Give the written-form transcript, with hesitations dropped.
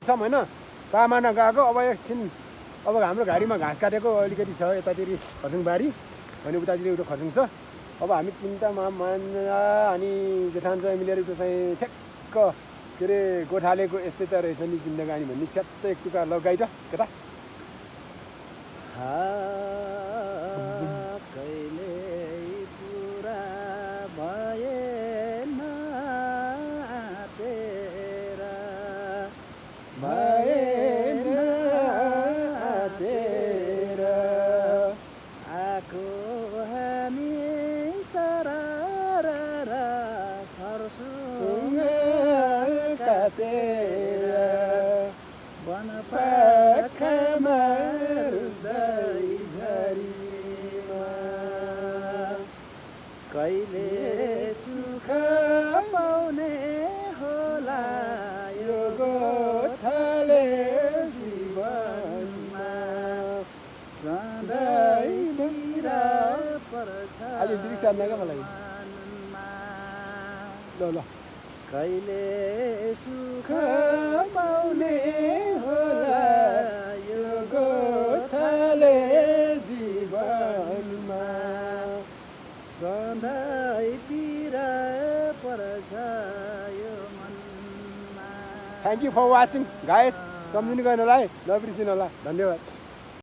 छम होइन पामाना गएको अब एकछिन अब हाम्रो घारीमा घाँस काटेको अलिकति छ यतातिर खर्जुङबारी अनि उतातिर एउटा खर्जुङ छ अब हामी तिनवटा मामा अनि जेठान्छ मिलेर एउटा चाहिँ ठ्याक्क के अरे गोठालेको यस्तै त रहेछ नि जिन्दगानी भन्ने स्याप्प एक टुक्का लगाइ त केटा कहिले सुख पाउने होला यो गोठाले जीवनमा सधैँतिर पर्छ ल कहिले सुख पाउने होला यो गोठाले जीवनमा सधैँतिर पर्छ यो मनमा। Thank you for watching guys सम्झिनु गएन होला है नबिर्सिनु होला धन्यवाद।